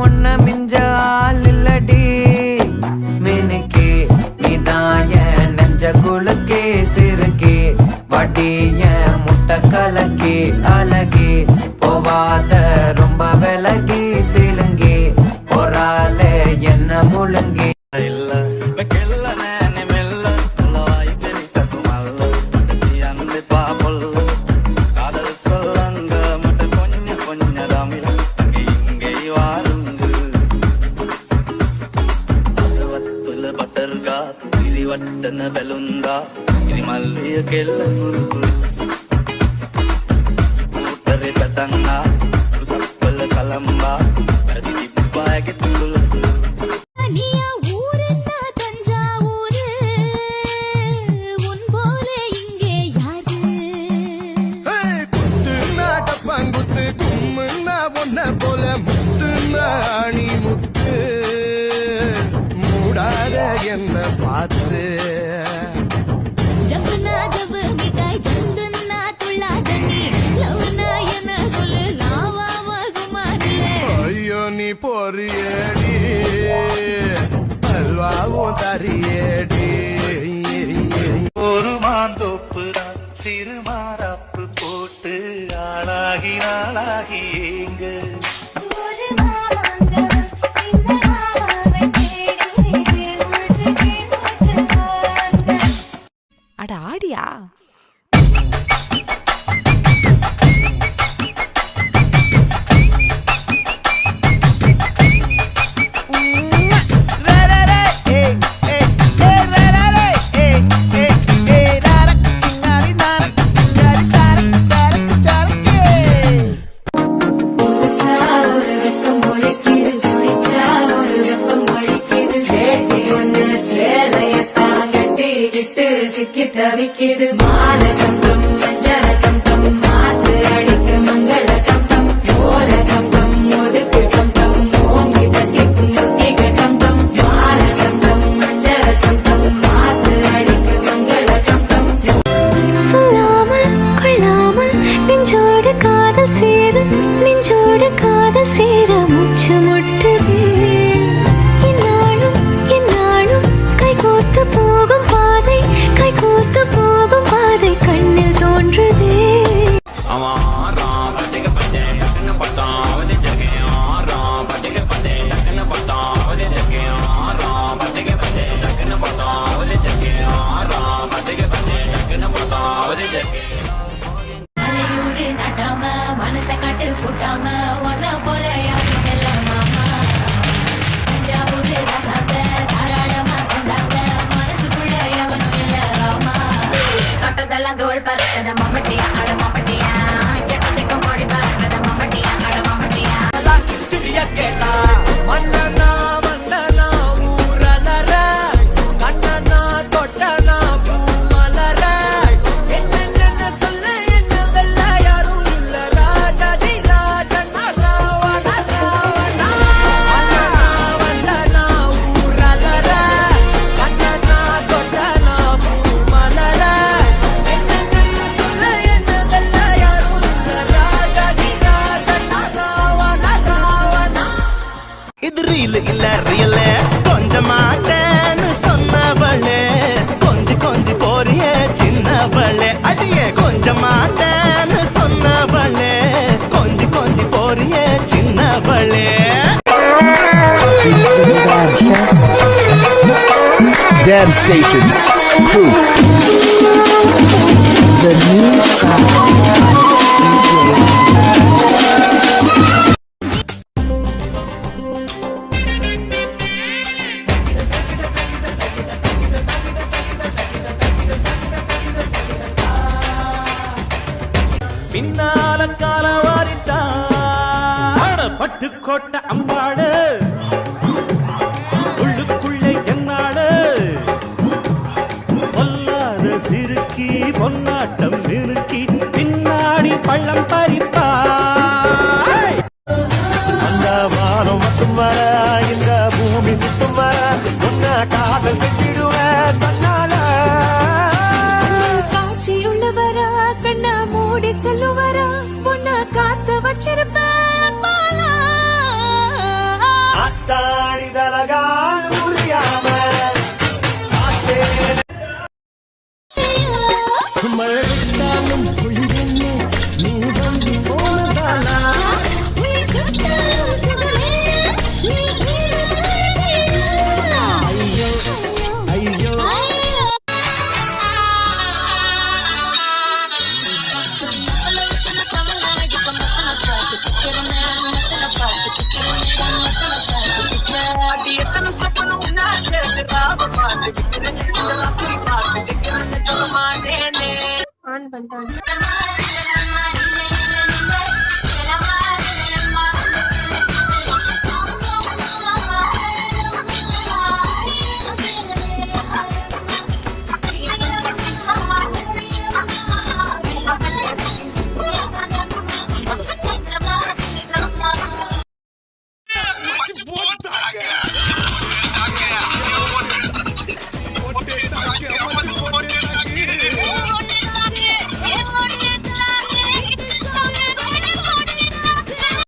ஒன்ன மிஞ்ச ஆள் இல்லடி மினுக்கே நீதாய நெஞ்ச குலுக்கே சிறுக்கே வடிய முட்டை கலக்கே அழகே போவாத ரொம்ப விலகி சிலுங்கி பொறால என்ன முழுங்கி వట్టన బెలుందా ఇది మళ్ళీ కెళ్ళ గురుకు ఊటరి పెతంగా సప్పల కలంబా అది దిబ్బాకి తులుసు என்ன பார்த்து ஜப்புனா ஜப்பு மிட்டாய் ஜந்துன்னா துள்ளாதனி லவ்னா என்ன சொல்லு லாவாவா சுமாரிலே ஐயோ நீ பொறியடி அல்வாவும் தரியடி ஒரு மாந்தோப்பு சிறு மாறாப்பு போட்டு ஆளாகி நாளாகி எங்க அட ஆடியா சிக்கி தவிக்கிது மால சம்பம் மஞ்சள சம்பம் மாத்து அடிக்க மங்கள சம்பம் ஓல சம்பம் ஒதுக்கு சம்பம் ஓங்கி தட்டிக்கும் முத்திக சம்பம் மால சம்பம் மஞ்சள சம்பம் மாத்து அடிக்க மங்கள சம்பம் சொல்லாமல் கொள்ளாமல் நெஞ்சோடு காதல் சேர நெஞ்சோடு காதல் சேர மூச்சு முட்டுது என்னாலும் கைகோர்த்து போகும் பாதை கைகோர்த்து போகும் பாதை கண்ணில் தோன்றுதே நட்டாம மனசை கட்டு போட்டாம ஒன்ன போல யாரும் இல்ல மாமா தஞ்சாவூர் ரசாந்த தாராளமா தந்தாங்க மனசுக்குள்ள எவனும் இல்ல ராமா கட்டதெல்லாம் தோல் பறக்கத மம்மட்டியா அட மம்மட்டியா எட்டத்துக்கும் கோடி பறக்கத மம்மட்டியா அட மம்மட்டியா கேட்டா மன்னனா வந்தனா ஊரலர கண்ணனா தொட்டனா பூமலர என்ன சொல்ல என்ன வெல்ல யாரும் இல்ல ராஜாதி ராஜனா ராவணா ராவணா வந்தனா ஊரலர கண்ணனா தொட்டனா பூமலர என்ன சொல்ல என்ன வெல்ல யாரும் இல்ல ராஜாதி ராஜனா ராவணா ராவணா இது ரீல் இல்ல ரியல் கொஞ்சம் மாட்டேன்னு சொன்னவளே கொஞ்சி போறிய சின்னவளே அடியே கொஞ்சம் மாட்டேன்னு சொன்னவளே கொஞ்சி போறிய சின்னவளே Dance Station Proof The new பின்னால கால வாரிட்டாட பட்டுக்கோட்டை அம்பாடு உள்ளுக்குள்ளே என்னாடு பொல்லாத சிறுக்கி பொன்னாட்டம் நிறுக்கி பின்னாடி பள்ளம் பறிப்பா அந்த வானம் மட்டும் வர இந்த பூமி சுத்தும் வர உன்ன காதல் செஞ்சு